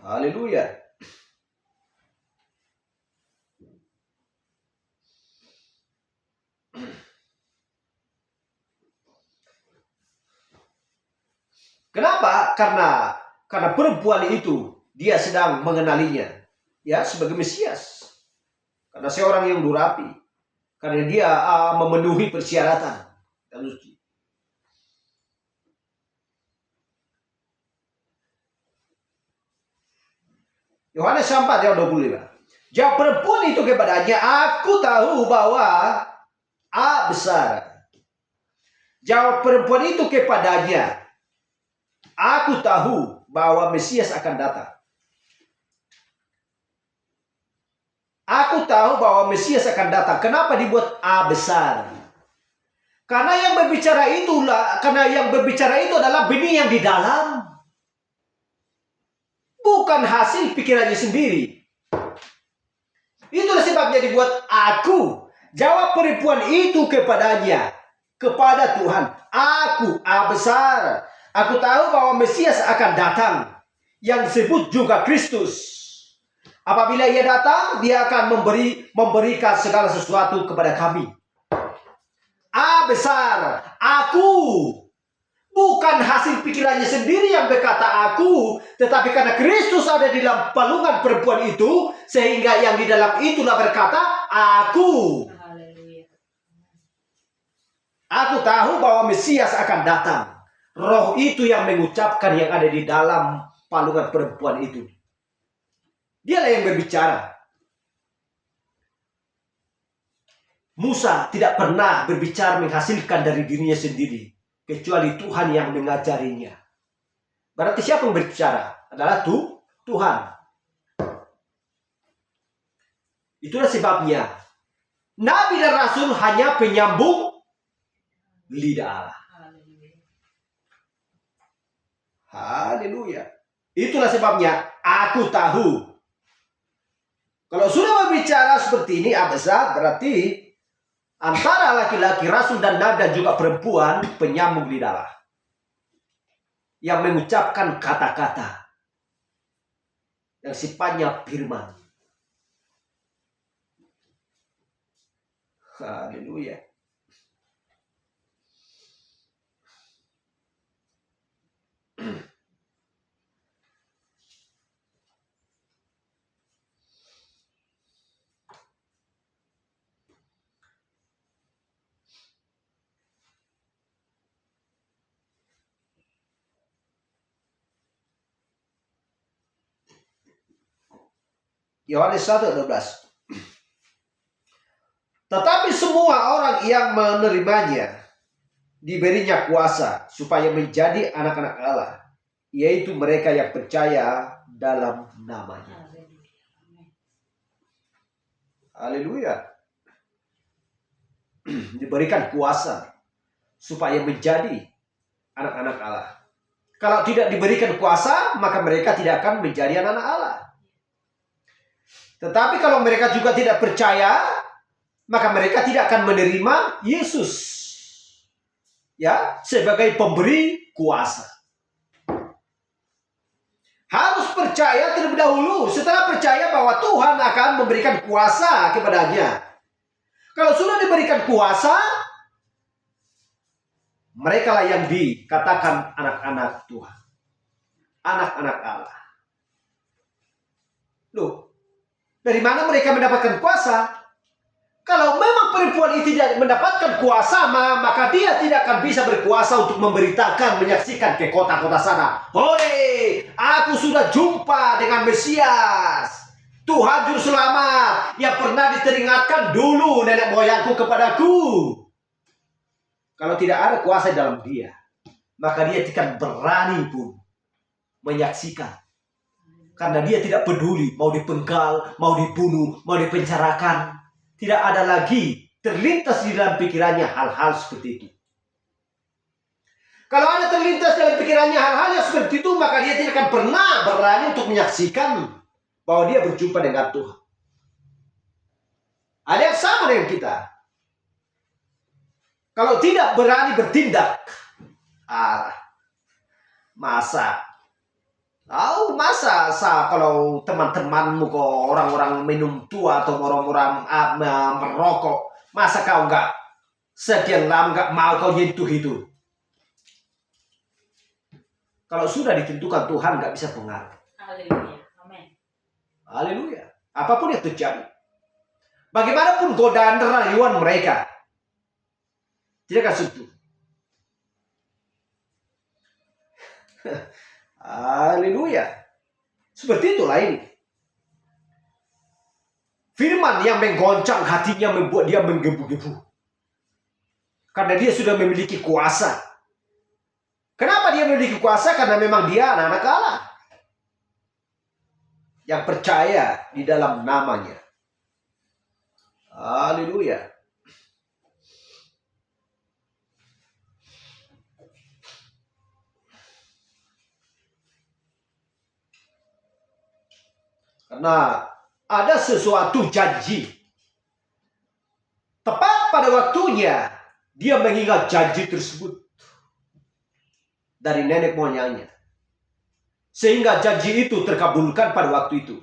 Haleluya. Kenapa? Karena perempuan itu dia sedang mengenalinya ya sebagai Mesias. Karena seorang yang durapi. Karena dia memenuhi persyaratan. Yohanes 4 ayat 25. Jawab perempuan itu kepadanya, aku tahu bahwa A besar. Jawab perempuan itu kepadanya, aku tahu bahwa Mesias akan datang. Aku tahu bahwa Mesias akan datang. Kenapa dibuat A besar? Karena yang berbicara itu adalah benih yang di dalam. Bukan hasil pikirannya sendiri. Itulah sebabnya dibuat aku. Jawab perempuan itu kepadanya. Kepada Tuhan. Aku A besar. Aku tahu bahwa Mesias akan datang. Yang disebut juga Kristus. Apabila ia datang, dia akan memberikan segala sesuatu kepada kami. A besar, aku. Bukan hasil pikirannya sendiri yang berkata aku, tetapi karena Kristus ada di dalam palungan perempuan itu, sehingga yang di dalam itulah berkata aku. Aku tahu bahwa Mesias akan datang. Roh itu yang mengucapkan yang ada di dalam palungan perempuan itu. Dialah yang berbicara. Musa tidak pernah berbicara menghasilkan dari dirinya sendiri. Kecuali Tuhan yang mengajarinya. Berarti siapa yang berbicara? Adalah Tuhan. Itulah sebabnya. Nabi dan Rasul hanya penyambung lidah Allah. Haleluya. Itulah sebabnya aku tahu. Kalau sudah berbicara seperti ini, besar berarti antara laki-laki rasul dan nabi dan juga perempuan penyambung lidah Allah. Yang mengucapkan kata-kata yang sifatnya firman. Haleluya. Yohanes 1:12. Tetapi semua orang yang menerimanya diberinya kuasa supaya menjadi anak-anak Allah, yaitu mereka yang percaya dalam namanya. Haleluya. Diberikan kuasa supaya menjadi anak-anak Allah. Kalau tidak diberikan kuasa, maka mereka tidak akan menjadi anak-anak Allah. Tetapi kalau mereka juga tidak percaya, maka mereka tidak akan menerima Yesus ya sebagai pemberi kuasa. Harus percaya terlebih dahulu. Setelah percaya bahwa Tuhan akan memberikan kuasa kepadanya. Kalau sudah diberikan kuasa, mereka lah yang dikatakan anak-anak Tuhan. Anak-anak Allah. Loh, dari mana mereka mendapatkan kuasa? Kalau memang perempuan itu tidak mendapatkan kuasa, maka dia tidak akan bisa berkuasa untuk memberitakan, menyaksikan ke kota-kota sana. Hore, aku sudah jumpa dengan Mesias. Tuhan Juru Selamat yang pernah diteringatkan dulu nenek moyangku kepadaku. Kalau tidak ada kuasa dalam dia, maka dia tidak berani pun menyaksikan. Karena dia tidak peduli mau dipenggal, mau dibunuh, mau dipenjarakan. Tidak ada lagi terlintas di dalam pikirannya hal-hal seperti itu. Kalau ada terlintas dalam pikirannya hal-hal yang seperti itu, maka dia tidak akan pernah berani untuk menyaksikan bahwa dia berjumpa dengan Tuhan. Ada yang sama dengan kita. Kalau tidak berani bertindak, masa kalau teman-temanmu kok orang-orang minum tua atau orang-orang merokok, masa kau enggak sekian lama enggak mau kau nyentuh itu? Kalau sudah ditentukan Tuhan nggak bisa pengaruh. Haleluya. Amin. Haleluya. Apapun yang terjadi. Bagaimanapun godaan rayuan mereka, tidak akan sentuh. Haleluya. Seperti itulah ini. Firman yang menggoncang hatinya membuat dia menggebu-gebu. Karena dia sudah memiliki kuasa. Kenapa dia memiliki kuasa? Karena memang dia anak-anak Allah. Yang percaya di dalam namanya. Haleluya. Karena ada sesuatu janji. Tepat pada waktunya, dia mengingat janji tersebut dari nenek moyangnya. Sehingga janji itu terkabulkan pada waktu itu.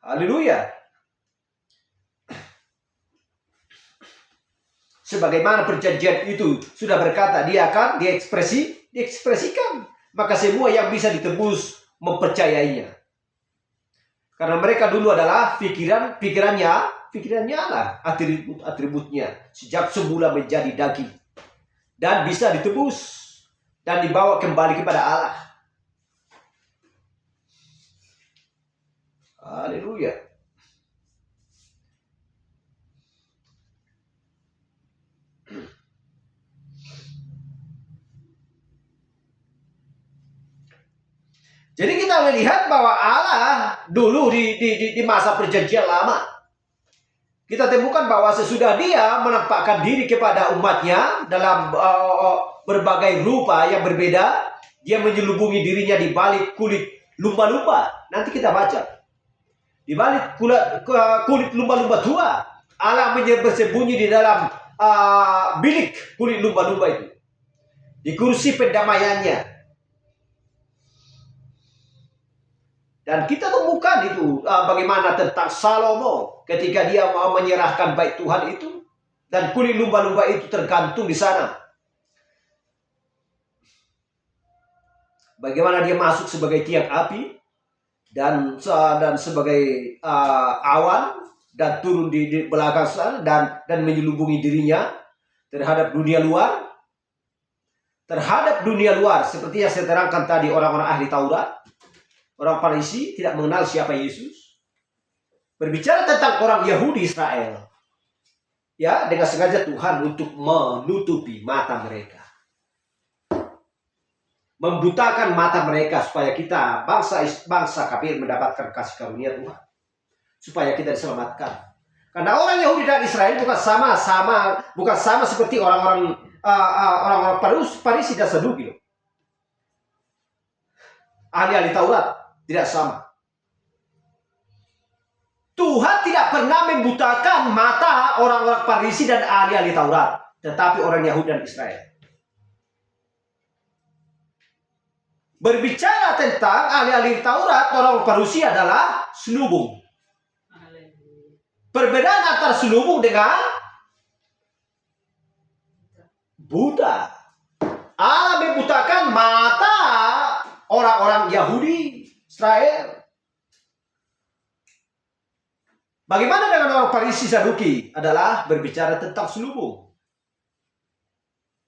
Haleluya. Sebagaimana perjanjian itu sudah berkata, dia akan diekspresikan. Maka semua yang bisa ditebus mempercayainya. Karena mereka dulu adalah pikirannya lah, atributnya. Sejak semula menjadi daging. Dan bisa ditebus. Dan dibawa kembali kepada Allah. Haleluya. Jadi kita melihat bahwa Allah dulu di masa perjanjian lama, kita temukan bahwa sesudah dia menampakkan diri kepada umatnya dalam berbagai rupa yang berbeda, dia menyelubungi dirinya di balik kulit lumba-lumba. Nanti kita baca. Di balik kulit lumba-lumba tua, Allah bersembunyi di dalam bilik kulit lumba-lumba itu. Di kursi pendamaiannya. Dan kita temukan itu bagaimana tentang Salomo ketika dia mau menyerahkan bait Tuhan itu. Dan kulit lumba-lumba itu tergantung di sana. Bagaimana dia masuk sebagai tiang api. Dan sebagai awan. Dan turun di belakang sana. Dan menyelubungi dirinya terhadap dunia luar. Terhadap dunia luar. Seperti yang saya terangkan tadi orang-orang ahli Taurat. Orang Farisi tidak mengenal siapa Yesus. Berbicara tentang orang Yahudi Israel. Ya, dengan sengaja Tuhan untuk menutupi mata mereka. Membutakan mata mereka supaya kita bangsa kafir mendapatkan kasih karunia Tuhan. Supaya kita diselamatkan. Karena orang Yahudi dan Israel bukan sama seperti orang-orang Farisi dan Saduki. Ahli-ahli Taurat. Tidak sama. Tuhan tidak pernah membutakan mata orang-orang Farisi dan ahli-ahli Taurat. Tetapi orang Yahudi dan Israel. Berbicara tentang ahli-ahli Taurat, orang Farisi adalah selubung. Perbedaan antara selubung dengan buta. Allah membutakan mata orang-orang Yahudi Israel. Bagaimana dengan orang Farisi Saduki? Adalah berbicara tentang selubung.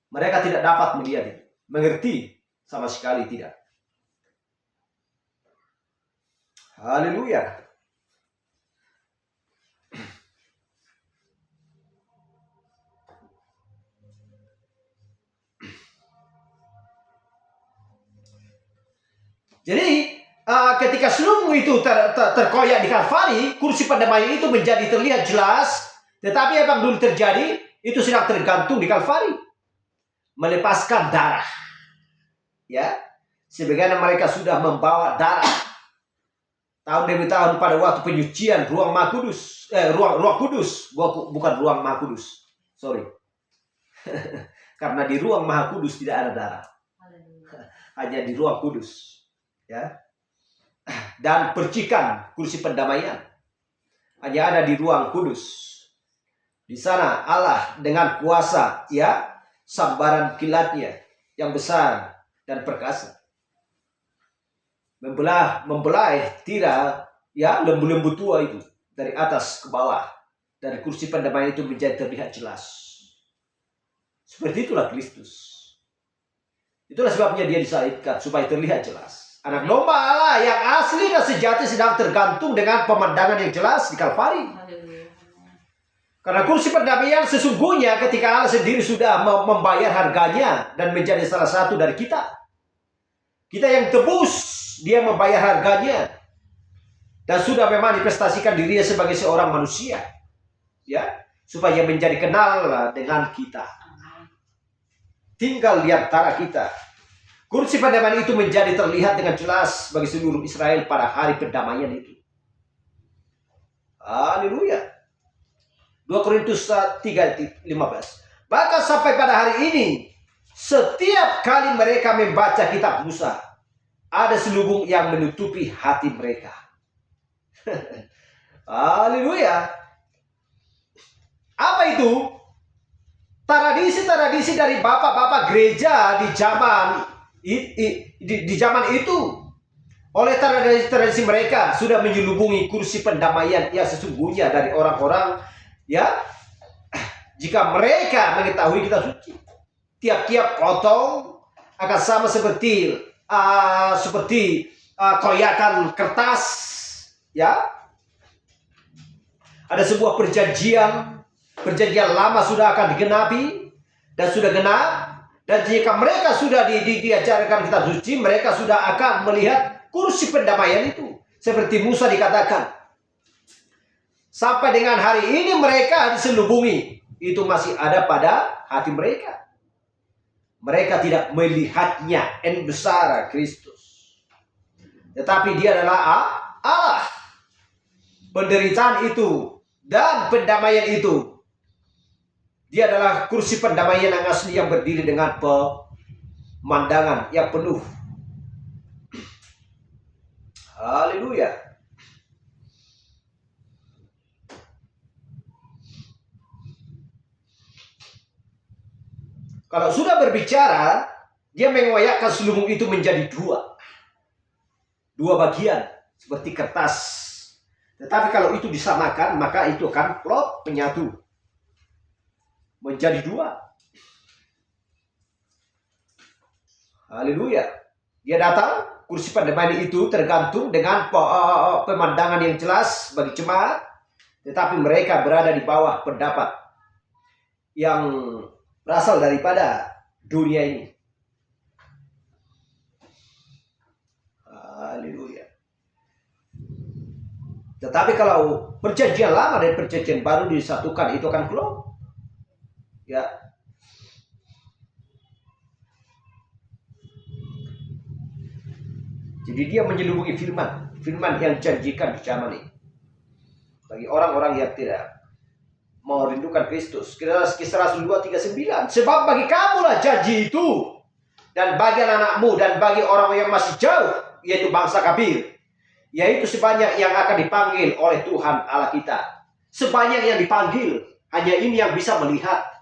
Mereka tidak dapat melihat itu. Mengerti sama sekali tidak. Haleluya. Jadi ketika selubung itu terkoyak di Kalvari, kursi pendamaian itu menjadi terlihat jelas Tetapi apa yang dulu terjadi, itu sedang tergantung di Kalvari. Melepaskan darah. Ya, sebagaimana mereka sudah membawa darah tahun demi tahun pada waktu penyucian ruang Maha Kudus, ruang kudus, bukan ruang Maha Kudus. Sorry. Karena di ruang Maha Kudus tidak ada darah. Haleluya. Hanya di ruang kudus. Ya. Dan percikan kursi pendamaian hanya ada di ruang kudus. Di sana Allah dengan kuasa, ya, sambaran kilatnya yang besar dan perkasa membelai tirai, ya, lembu-lembu tua itu dari atas ke bawah, dari kursi pendamaian itu menjadi terlihat jelas. Seperti itulah Kristus. Itulah sebabnya dia disalibkan, supaya terlihat jelas. Anak domba Allah yang asli dan sejati sedang tergantung dengan pemandangan yang jelas di Kalvari. Haleluya. Karena kursi pendamaian sesungguhnya ketika Allah sendiri sudah membayar harganya dan menjadi salah satu dari kita. Kita yang tebus, dia membayar harganya. Dan sudah memanifestasikan dirinya sebagai seorang manusia. Ya, supaya menjadi kenal dengan kita. Amin. Tinggal di antara kita. Kursi pendamaian itu menjadi terlihat dengan jelas bagi seluruh Israel pada hari pendamaian itu. Haleluya. 2 Korintus 3:15. Bahkan sampai pada hari ini, setiap kali mereka membaca kitab Musa, ada selubung yang menutupi hati mereka. Haleluya. Apa itu? Tradisi-tradisi dari bapak-bapak gereja di zaman itu. Oleh tradisi mereka sudah menyelubungi kursi pendamaian yang sesungguhnya dari orang-orang, ya. Jika mereka mengetahui kita suci, tiap-tiap potong akan sama seperti koyakan kertas, ya. Ada sebuah perjanjian lama sudah akan digenapi dan sudah genap. Dan jika mereka sudah diajarkan kitab suci, mereka sudah akan melihat kursi pendamaian itu. Seperti Musa dikatakan, sampai dengan hari ini mereka diselubungi. Itu masih ada pada hati mereka. Mereka tidak melihatnya en besar Kristus. Tetapi dia adalah Allah. Penderitaan itu dan pendamaian itu, dia adalah kursi pendamaian yang asli yang berdiri dengan pemandangan yang penuh. Haleluya. Kalau sudah berbicara, dia mengoyakkan selubung itu menjadi dua bagian seperti kertas. Tetapi kalau itu disamakan, maka itu akan plot penyatu menjadi dua. Haleluya. Dia datang, kursi pendamaian itu tergantung dengan pemandangan yang jelas bagi jemaat, tetapi mereka berada di bawah pendapat yang berasal daripada dunia ini. Haleluya. Tetapi kalau perjanjian lama dan perjanjian baru disatukan, itu akan keluar. Ya. Jadi dia menyelubungi firman yang janjikan di zaman ini. Bagi orang-orang yang tidak mau rindukan Kristus. Kisah Rasul 2:39. Sebab bagi kamulah janji itu, dan bagi anak-anakmu, dan bagi orang yang masih jauh, yaitu bangsa kafir, yaitu sebanyak yang akan dipanggil oleh Tuhan Allah kita. Sebanyak yang dipanggil, hanya ini yang bisa melihat.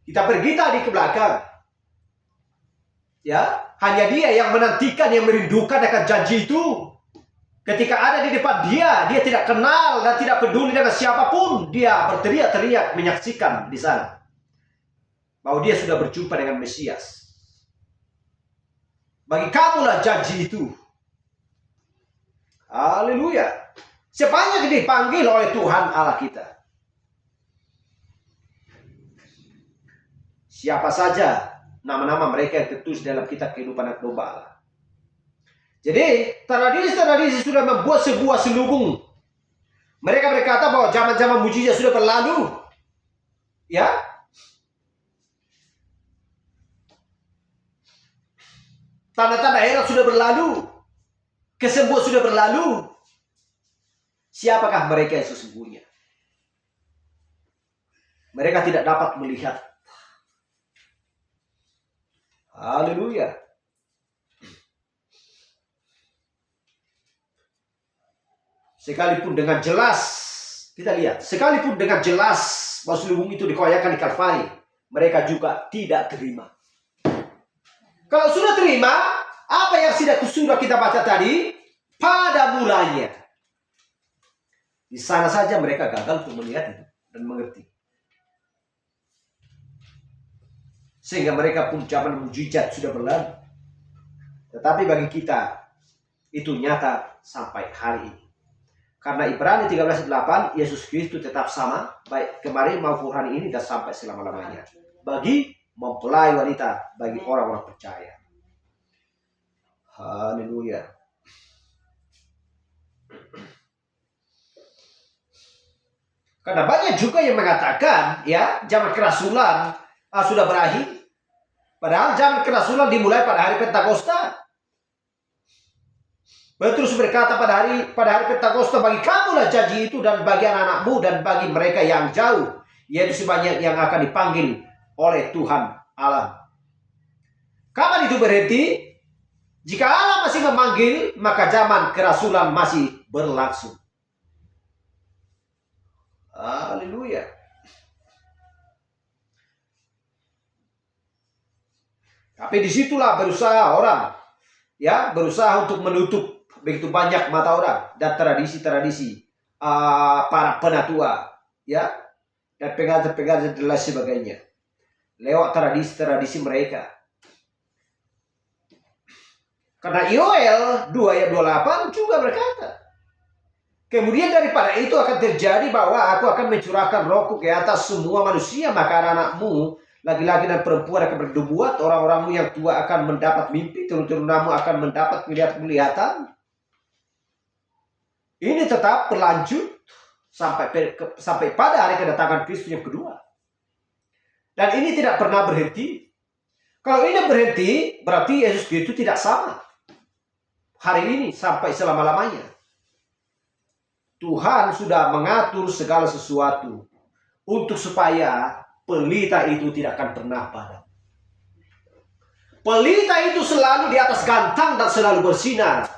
Kita pergi tadi ke belakang, ya, hanya dia yang menantikan, yang merindukan akan janji itu. Ketika ada di depan dia tidak kenal dan tidak peduli dengan siapapun. Dia berteriak-teriak menyaksikan di sana bahwa dia sudah berjumpa dengan Mesias. Bagi kamulah janji itu. Haleluya. Sebanyak dipanggil oleh Tuhan Allah kita. Siapa saja nama-nama mereka yang tertulis dalam kitab kehidupan anak domba Allah. Jadi tradisi-tradisi sudah membuat sebuah selubung Mereka berkata bahwa zaman-zaman mujizat sudah berlalu. Ya. Tanda-tanda herat sudah berlalu. Kesembuhan sudah berlalu. Siapakah mereka yang sesungguhnya? Mereka tidak dapat melihat. Haleluya. Sekalipun dengan jelas, kita lihat, sekalipun dengan jelas bahwa selubung itu dikoyakkan di Kalvari, mereka juga tidak terima. Kalau sudah terima, apa yang sudah kita baca tadi, pada mulanya, di sana saja mereka gagal untuk melihat itu dan mengerti. Sehingga mereka pun zaman mujizat sudah berlalu. Tetapi bagi kita, itu nyata sampai hari ini. Karena Ibrani 13:8, Yesus Kristus tetap sama, baik kemarin maupun hari ini dan sampai selama-lamanya. Bagi mempelai wanita, bagi orang-orang percaya. Haleluya. Karena banyak juga yang mengatakan, ya, zaman kerasulan sudah berakhir. Padahal zaman kerasulan dimulai pada hari Pentakosta. Petrus berkata pada hari Pentakosta, bagi kamulah janji itu dan bagi anak-anakmu dan bagi mereka yang jauh, yaitu sebanyak yang akan dipanggil oleh Tuhan Allah. Kapan itu berhenti? Jika Allah masih memanggil, maka zaman kerasulan masih berlangsung. Haleluya. Tapi disitulah berusaha orang, ya, berusaha untuk menutup begitu banyak mata orang dan tradisi-tradisi para penatua, ya, dan pengajar-pengajar dan lain sebagainya lewat tradisi-tradisi mereka. Karena Yoel 2:28 juga berkata, kemudian daripada itu akan terjadi bahwa aku akan mencurahkan rohku ke atas semua manusia, maka anak-anakmu laki-laki dan perempuan akan bernubuat, orang-orangmu yang tua akan mendapat mimpi, turun-turunamu akan mendapat penglihatan. Ini tetap berlanjut sampai pada hari kedatangan Kristus yang kedua. Dan ini tidak pernah berhenti. Kalau ini berhenti, berarti Yesus Kristus tidak sama hari ini sampai selama-lamanya. Tuhan sudah mengatur segala sesuatu untuk supaya pelita itu tidak akan pernah padam. Pelita itu selalu di atas gantang dan selalu bersinar.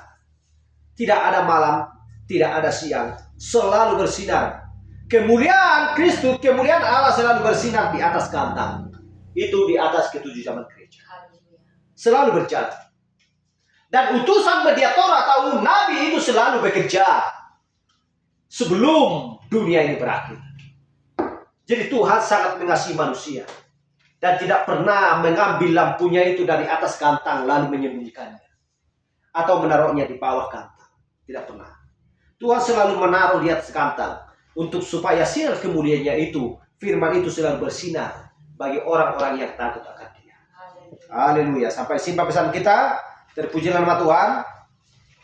Tidak ada malam, tidak ada siang, selalu bersinar. Kemuliaan Kristus, kemuliaan Allah selalu bersinar di atas gantang. Itu di atas ketujuh zaman gereja. Selalu berjalan. Dan utusan mediator atau nabi itu selalu bekerja sebelum dunia ini berakhir. Jadi Tuhan sangat mengasihi manusia dan tidak pernah mengambil lampunya itu dari atas gantang lalu menyembunyikannya atau menaruhnya di bawah gantang. Tidak pernah. Tuhan selalu menaruh di atas gantang untuk supaya sinar kemuliaannya itu, firman itu selalu bersinar bagi orang-orang yang takut akan Dia. Haleluya. Sampai sini pesan kita. Terpujilah nama Tuhan.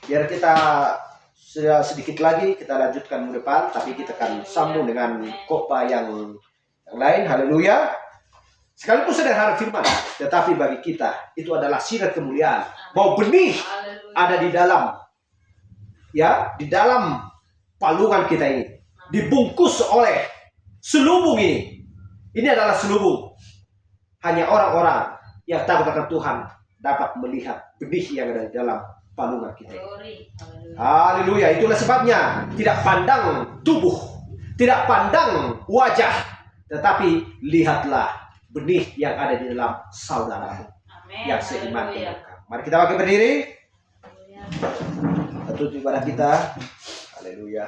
Biar kita sedikit lagi kita lanjutkan minggu depan, tapi kita akan sambung dengan khotbah yang lain. Haleluya. Sekalipun sederhana firman, tetapi bagi kita itu adalah sinar kemuliaan. Bahwa benih ada di dalam, ya, di dalam palungan kita ini, dibungkus oleh selubung ini. Ini adalah selubung. Hanya orang-orang yang takut akan Tuhan dapat melihat benih yang ada di dalam palungan kita ini. Haleluya. Itulah sebabnya tidak pandang tubuh, tidak pandang wajah, tetapi lihatlah benih yang ada di dalam saudara yang seiman dengan kamu. Mari kita bangkit berdiri. Tutup ibadah kita. Haleluya.